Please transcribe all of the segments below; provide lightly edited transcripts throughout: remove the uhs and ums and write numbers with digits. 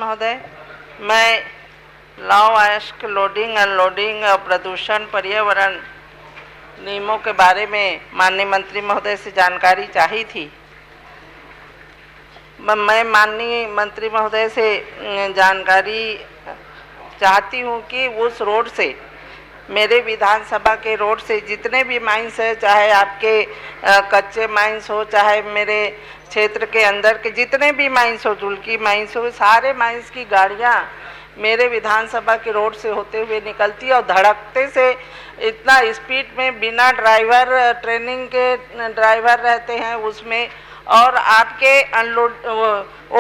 महोदय, मैं लॉ अयस्क लोडिंग अनलोडिंग और प्रदूषण पर्यावरण नियमों के बारे में माननीय मंत्री महोदय से जानकारी चाही थी। मैं माननीय मंत्री महोदय से जानकारी चाहती हूँ कि उस रोड से, मेरे विधानसभा के रोड से जितने भी माइंस है, चाहे आपके कच्चे माइंस हो, चाहे मेरे क्षेत्र के अंदर के जितने भी माइंस हो, जुल्की माइंस हो, सारे माइंस की गाड़ियाँ मेरे विधानसभा के रोड से होते हुए निकलती है और धड़कते से इतना स्पीड में, बिना ड्राइवर, ट्रेनिंग के ड्राइवर रहते हैं उसमें, और आपके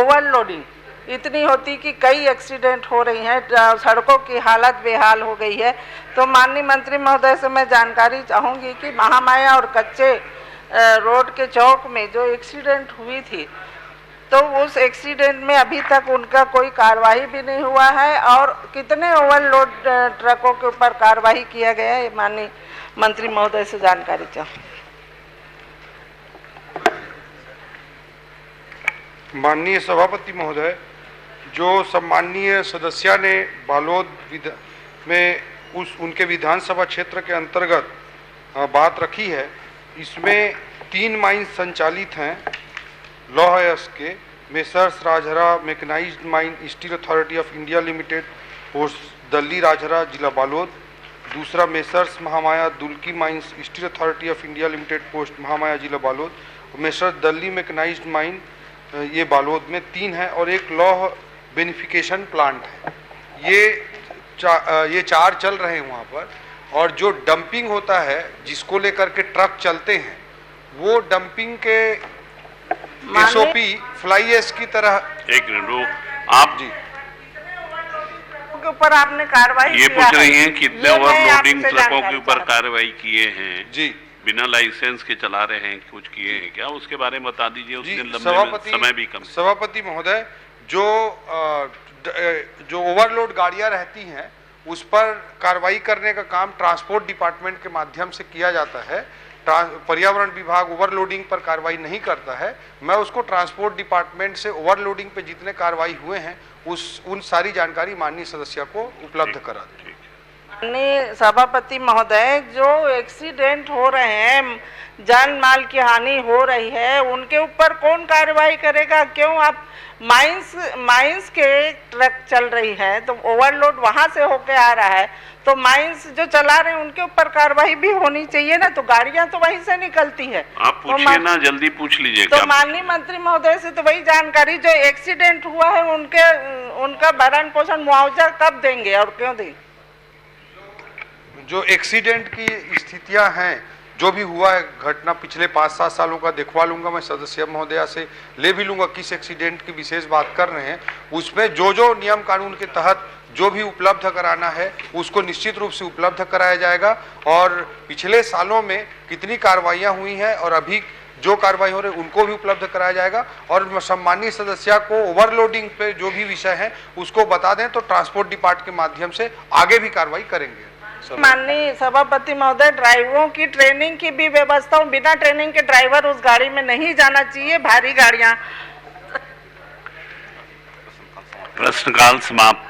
ओवरलोडिंग इतनी होती कि कई एक्सीडेंट हो रही हैं, सड़कों की हालत बेहाल हो गई है। तो माननीय मंत्री महोदय से मैं जानकारी चाहूँगी कि महामाया और कच्चे रोड के चौक में जो एक्सीडेंट हुई थी, तो उस एक्सीडेंट में अभी तक उनका कोई कार्रवाई भी नहीं हुआ है, और कितने ओवरलोड ट्रकों के ऊपर कार्रवाई किया गया है, माननीय मंत्री महोदय से जानकारी चाहूँ। माननीय सभापति महोदय, जो सम्माननीय सदस्य ने बालोद में उनके विधानसभा क्षेत्र के अंतर्गत बात रखी है, इसमें 3 माइंस संचालित हैं लॉ अयस्क के, messrs Rajhara mechanised mine steel authority of India limited, post Dalli Rajhara, जिला बालोद। दूसरा messrs Mahamaya Dulki mines steel authority of India limited, post Mahamaya, जिला Balod. Messrs Dalli mechanised mine, ये बालोद में 3 है, और एक लॉ बेनिफिकेशन प्लांट है। ये 4 चल रहे हैं वहाँ पर। और जो डंपिंग होता है, जिसको लेकर के ट्रक चलते हैं, वो डंपिंग के एसओपी फ्लाई एश की तरह। एक मिनट, आप जी के ऊपर आपने कार्रवाई ये पूछ रही हैं कितने ओवरलोडिंग ट्रकों के ऊपर कार्रवाई किए हैं? जी, बिना लाइसेंस के चला रहे हैं, कुछ किए हैं क्या? उसके बारे में बता दीजिए। उसके सभापति, समय भी कम। सभापति महोदय, जो ओवरलोड गाड़ियां रहती हैं, उस पर कार्रवाई करने का काम ट्रांसपोर्ट डिपार्टमेंट के माध्यम से किया जाता है। पर्यावरण विभाग ओवरलोडिंग पर कार्रवाई नहीं करता है। मैं उसको ट्रांसपोर्ट डिपार्टमेंट से ओवरलोडिंग पे जितने कार्रवाई हुए हैं उन सारी जानकारी माननीय सदस्य को उपलब्ध करा दें। माननीय सभापति महोदय, जो एक्सीडेंट हो रहे हैं, जान माल की हानि हो रही है, उनके ऊपर कौन कार्रवाई करेगा? क्यों आप माइंस के ट्रक चल रही है, तो ओवरलोड वहां से होके आ रहा है, तो माइंस जो चला रहे हैं उनके ऊपर कार्रवाई भी होनी चाहिए ना, तो गाड़ियां तो वहीं से निकलती है। आप पूछिए ना, जल्दी पूछ लीजिए। तो माननीय मंत्री महोदय से तो वही जानकारी, जो एक्सीडेंट हुआ है उनका भरण पोषण मुआवजा कब देंगे और क्यों देंगे? जो एक्सीडेंट की स्थितियां हैं, जो भी हुआ है घटना पिछले 5-7 सालों का दिखवा लूंगा, मैं सदस्य महोदया से ले भी लूंगा किस एक्सीडेंट की विशेष बात कर रहे हैं। उसमें जो नियम कानून के तहत जो भी उपलब्ध कराना है उसको निश्चित रूप से उपलब्ध कराया जाएगा। और पिछले सालों में कितनी कार्रवाइयाँ हुई हैं और अभी जो कार्रवाई हो रही है उनको भी उपलब्ध कराया जाएगा। और सम्मानीय सदस्य को ओवरलोडिंग पे जो भी विषय है उसको बता दें, तो ट्रांसपोर्ट डिपार्टमेंट के माध्यम से आगे भी कार्रवाई करेंगे। माननीय सभापति महोदय, ड्राइवरों की ट्रेनिंग की भी व्यवस्था हो, बिना ट्रेनिंग के ड्राइवर उस गाड़ी में नहीं जाना चाहिए, भारी गाड़ियां। प्रश्नकाल समाप्त।